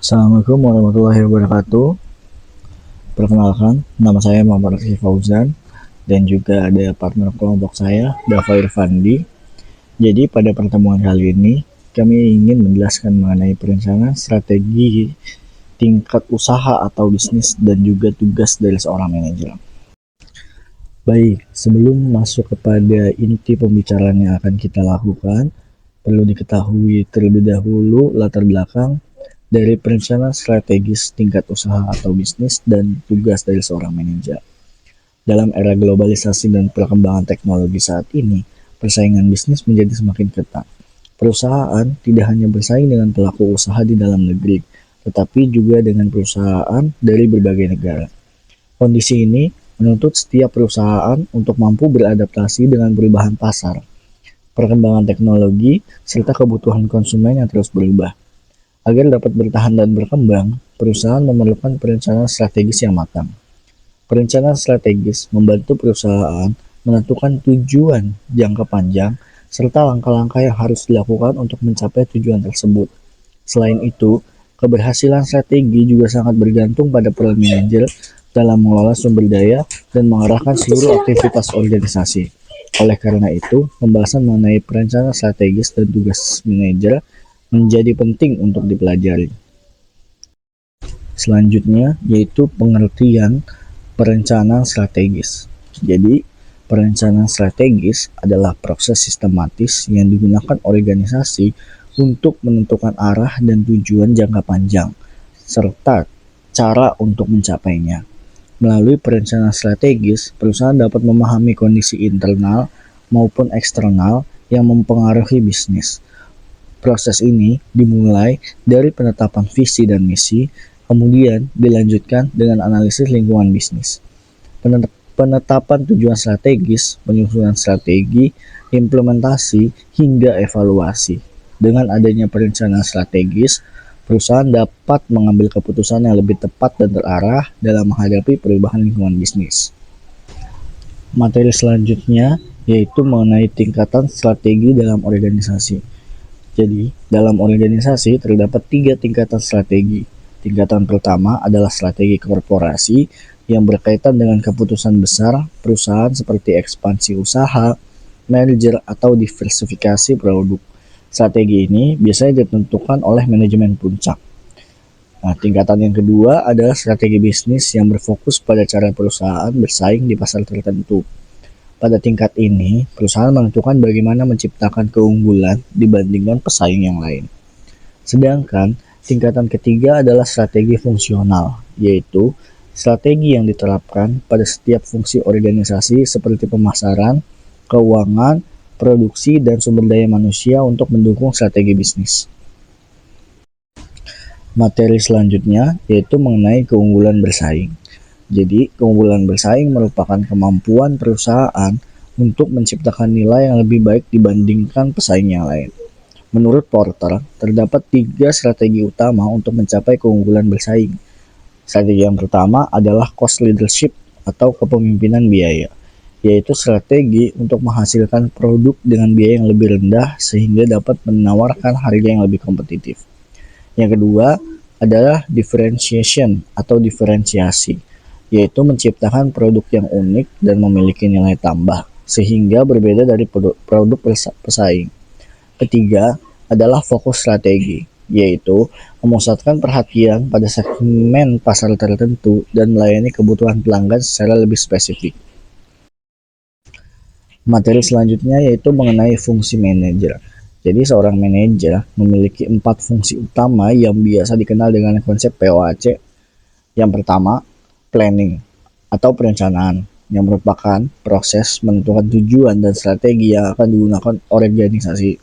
Assalamualaikum warahmatullahi wabarakatuh. Perkenalkan, nama saya Muhammad Rizky Fauzan dan juga ada partner kelompok saya, Dava Irfandi. Jadi pada pertemuan kali ini, kami ingin menjelaskan mengenai perencanaan strategi tingkat usaha atau bisnis dan juga tugas dari seorang manajer. Baik, sebelum masuk kepada inti pembicaraan yang akan kita lakukan, perlu diketahui terlebih dahulu latar belakang dari perencanaan strategis tingkat usaha atau bisnis dan tugas dari seorang manajer. Dalam era globalisasi dan perkembangan teknologi saat ini, persaingan bisnis menjadi semakin ketat. Perusahaan tidak hanya bersaing dengan pelaku usaha di dalam negeri, tetapi juga dengan perusahaan dari berbagai negara. Kondisi ini menuntut setiap perusahaan untuk mampu beradaptasi dengan perubahan pasar, perkembangan teknologi, serta kebutuhan konsumen yang terus berubah. Agar dapat bertahan dan berkembang, perusahaan memerlukan perencanaan strategis yang matang. Perencanaan strategis membantu perusahaan menentukan tujuan jangka panjang serta langkah-langkah yang harus dilakukan untuk mencapai tujuan tersebut. Selain itu, keberhasilan strategi juga sangat bergantung pada peran manajer dalam mengelola sumber daya dan mengarahkan seluruh aktivitas organisasi. Oleh karena itu, pembahasan mengenai perencanaan strategis dan tugas manajer menjadi penting untuk dipelajari. Selanjutnya, yaitu pengertian perencanaan strategis. Jadi, perencanaan strategis adalah proses sistematis yang digunakan organisasi untuk menentukan arah dan tujuan jangka panjang, serta cara untuk mencapainya. Melalui perencanaan strategis, perusahaan dapat memahami kondisi internal maupun eksternal yang mempengaruhi bisnis. Proses ini dimulai dari penetapan visi dan misi, kemudian dilanjutkan dengan analisis lingkungan bisnis. Penetapan tujuan strategis, penyusunan strategi, implementasi, hingga evaluasi. Dengan adanya perencanaan strategis, perusahaan dapat mengambil keputusan yang lebih tepat dan terarah dalam menghadapi perubahan lingkungan bisnis. Materi selanjutnya yaitu mengenai tingkatan strategi dalam organisasi. Jadi, dalam organisasi terdapat 3 tingkatan strategi. Tingkatan pertama adalah strategi korporasi yang berkaitan dengan keputusan besar perusahaan seperti ekspansi usaha, merger, atau diversifikasi produk. Strategi ini biasanya ditentukan oleh manajemen puncak. Nah, tingkatan yang kedua adalah strategi bisnis yang berfokus pada cara perusahaan bersaing di pasar tertentu. Pada tingkat ini, perusahaan menentukan bagaimana menciptakan keunggulan dibandingkan pesaing yang lain. Sedangkan, tingkatan ketiga adalah strategi fungsional, yaitu strategi yang diterapkan pada setiap fungsi organisasi seperti pemasaran, keuangan, produksi, dan sumber daya manusia untuk mendukung strategi bisnis. Materi selanjutnya yaitu mengenai keunggulan bersaing. Jadi, keunggulan bersaing merupakan kemampuan perusahaan untuk menciptakan nilai yang lebih baik dibandingkan pesaing yang lain. Menurut Porter, terdapat 3 strategi utama untuk mencapai keunggulan bersaing. Strategi yang pertama adalah cost leadership atau kepemimpinan biaya, yaitu strategi untuk menghasilkan produk dengan biaya yang lebih rendah sehingga dapat menawarkan harga yang lebih kompetitif. Yang kedua adalah differentiation atau diferensiasi, yaitu menciptakan produk yang unik dan memiliki nilai tambah sehingga berbeda dari produk pesaing. Ketiga adalah fokus strategi, yaitu memusatkan perhatian pada segmen pasar tertentu dan melayani kebutuhan pelanggan secara lebih spesifik. Materi selanjutnya yaitu mengenai fungsi manajer. Jadi seorang manajer memiliki 4 fungsi utama yang biasa dikenal dengan konsep POAC. Yang pertama, planning atau perencanaan, yang merupakan proses menentukan tujuan dan strategi yang akan digunakan organisasi.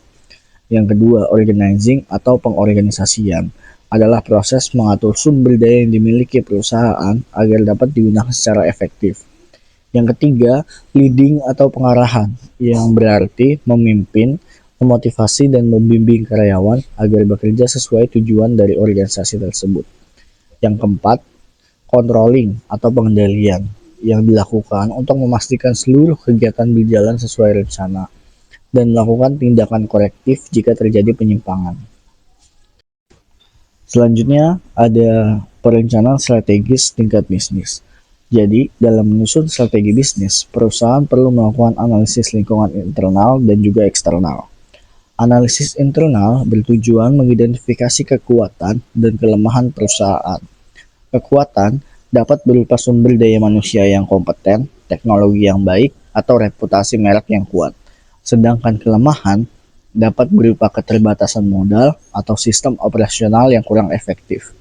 Yang kedua, organizing atau pengorganisasian adalah proses mengatur sumber daya yang dimiliki perusahaan agar dapat digunakan secara efektif. Yang ketiga, leading atau pengarahan, yang berarti memimpin, memotivasi, dan membimbing karyawan agar bekerja sesuai tujuan dari organisasi tersebut. Yang keempat, controlling atau pengendalian, yang dilakukan untuk memastikan seluruh kegiatan berjalan sesuai rencana dan melakukan tindakan korektif jika terjadi penyimpangan. Selanjutnya ada perencanaan strategis tingkat bisnis. Jadi, dalam menyusun strategi bisnis, perusahaan perlu melakukan analisis lingkungan internal dan juga eksternal. Analisis internal bertujuan mengidentifikasi kekuatan dan kelemahan perusahaan. Kekuatan dapat berupa sumber daya manusia yang kompeten, teknologi yang baik, atau reputasi merek yang kuat. Sedangkan kelemahan dapat berupa keterbatasan modal atau sistem operasional yang kurang efektif.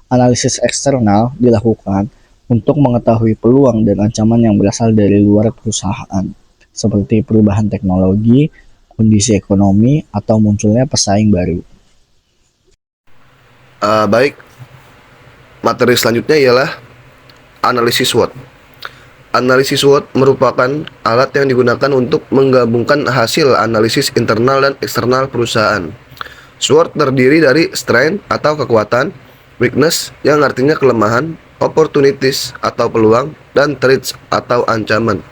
Analisis eksternal dilakukan untuk mengetahui peluang dan ancaman yang berasal dari luar perusahaan, seperti perubahan teknologi, kondisi ekonomi, atau munculnya pesaing baru. Baik, materi selanjutnya ialah analisis SWOT. Analisis SWOT merupakan alat yang digunakan untuk menggabungkan hasil analisis internal dan eksternal perusahaan. SWOT terdiri dari strength atau kekuatan, weakness yang artinya kelemahan, opportunities atau peluang, dan threats atau ancaman.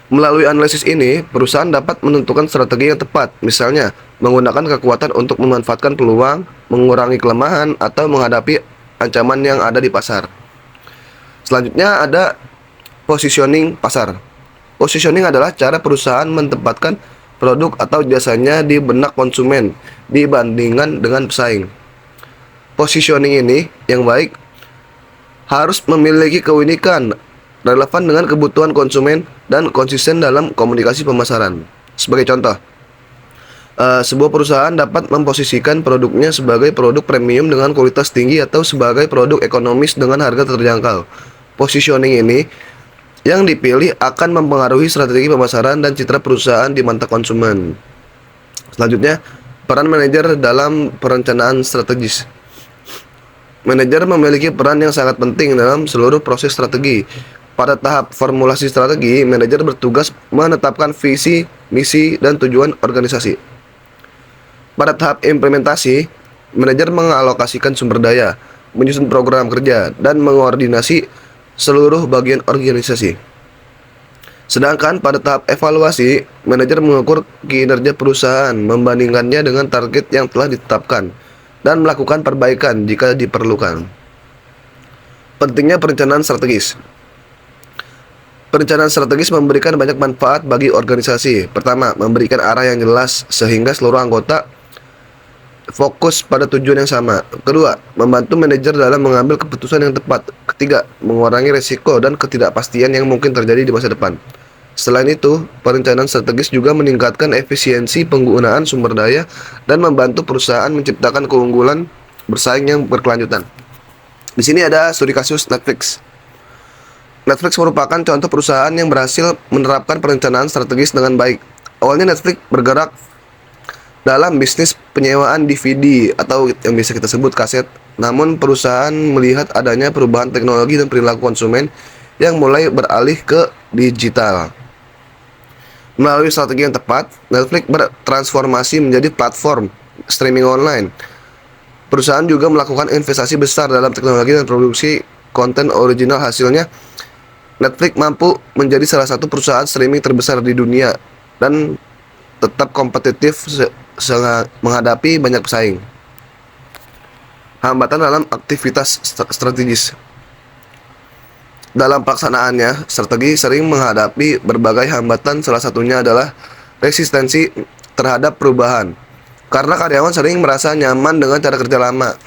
Melalui analisis ini, perusahaan dapat menentukan strategi yang tepat, misalnya menggunakan kekuatan untuk memanfaatkan peluang, mengurangi kelemahan, atau menghadapi ancaman yang ada di pasar. Selanjutnya ada positioning pasar. Positioning adalah cara perusahaan menempatkan produk atau jasanya di benak konsumen dibandingkan dengan pesaing. Positioning ini yang baik harus memiliki keunikan, relevan dengan kebutuhan konsumen, dan konsisten dalam komunikasi pemasaran. Sebagai contoh, sebuah perusahaan dapat memposisikan produknya sebagai produk premium dengan kualitas tinggi atau sebagai produk ekonomis dengan harga terjangkau. Positioning ini yang dipilih akan mempengaruhi strategi pemasaran dan citra perusahaan di mata konsumen. Selanjutnya, peran manajer dalam perencanaan strategis. Manajer memiliki peran yang sangat penting dalam seluruh proses strategi. Pada tahap formulasi strategi, manajer bertugas menetapkan visi, misi, dan tujuan organisasi. Pada tahap implementasi, manajer mengalokasikan sumber daya, menyusun program kerja, dan mengkoordinasi seluruh bagian organisasi. Sedangkan pada tahap evaluasi, manajer mengukur kinerja perusahaan, membandingkannya dengan target yang telah ditetapkan, dan melakukan perbaikan jika diperlukan. Pentingnya perencanaan strategis. Perencanaan strategis memberikan banyak manfaat bagi organisasi. Pertama, memberikan arah yang jelas sehingga seluruh anggota fokus pada tujuan yang sama. Kedua, membantu manajer dalam mengambil keputusan yang tepat. Ketiga, mengurangi risiko dan ketidakpastian yang mungkin terjadi di masa depan. Selain itu, perencanaan strategis juga meningkatkan efisiensi penggunaan sumber daya dan membantu perusahaan menciptakan keunggulan bersaing yang berkelanjutan. Di sini ada studi kasus Netflix. Netflix merupakan contoh perusahaan yang berhasil menerapkan perencanaan strategis dengan baik. Awalnya Netflix bergerak dalam bisnis penyewaan DVD atau yang bisa kita sebut kaset. Namun perusahaan melihat adanya perubahan teknologi dan perilaku konsumen yang mulai beralih ke digital. Melalui strategi yang tepat, Netflix bertransformasi menjadi platform streaming online. Perusahaan juga melakukan investasi besar dalam teknologi dan produksi konten original. Hasilnya, Netflix mampu menjadi salah satu perusahaan streaming terbesar di dunia dan tetap kompetitif menghadapi banyak pesaing. Hambatan dalam aktivitas strategis. Dalam pelaksanaannya, strategi sering menghadapi berbagai hambatan, salah satunya adalah resistensi terhadap perubahan. Karena karyawan sering merasa nyaman dengan cara kerja lama.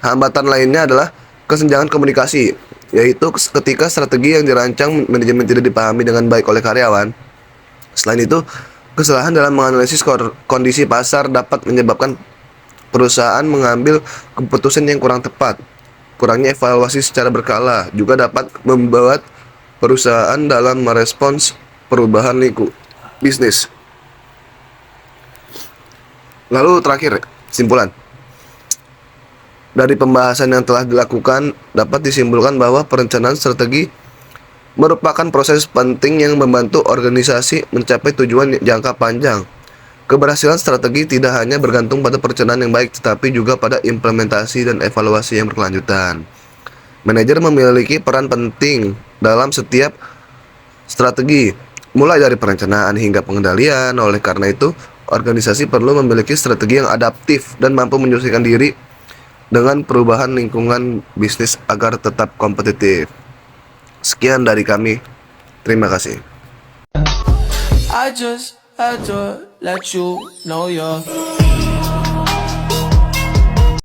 Hambatan lainnya adalah kesenjangan komunikasi, yaitu ketika strategi yang dirancang manajemen tidak dipahami dengan baik oleh karyawan. Selain itu, kesalahan dalam menganalisis kondisi pasar dapat menyebabkan perusahaan mengambil keputusan yang kurang tepat. Kurangnya evaluasi secara berkala juga dapat membuat perusahaan dalam merespons perubahan bisnis. Lalu terakhir, kesimpulan. Dari pembahasan yang telah dilakukan, dapat disimpulkan bahwa perencanaan strategi merupakan proses penting yang membantu organisasi mencapai tujuan jangka panjang. Keberhasilan strategi tidak hanya bergantung pada perencanaan yang baik, tetapi juga pada implementasi dan evaluasi yang berkelanjutan. Manajer memiliki peran penting dalam setiap strategi, mulai dari perencanaan hingga pengendalian. Oleh karena itu, organisasi perlu memiliki strategi yang adaptif dan mampu menyesuaikan diri dengan perubahan lingkungan bisnis agar tetap kompetitif. Sekian dari kami. Terima kasih. I just had to let you know you're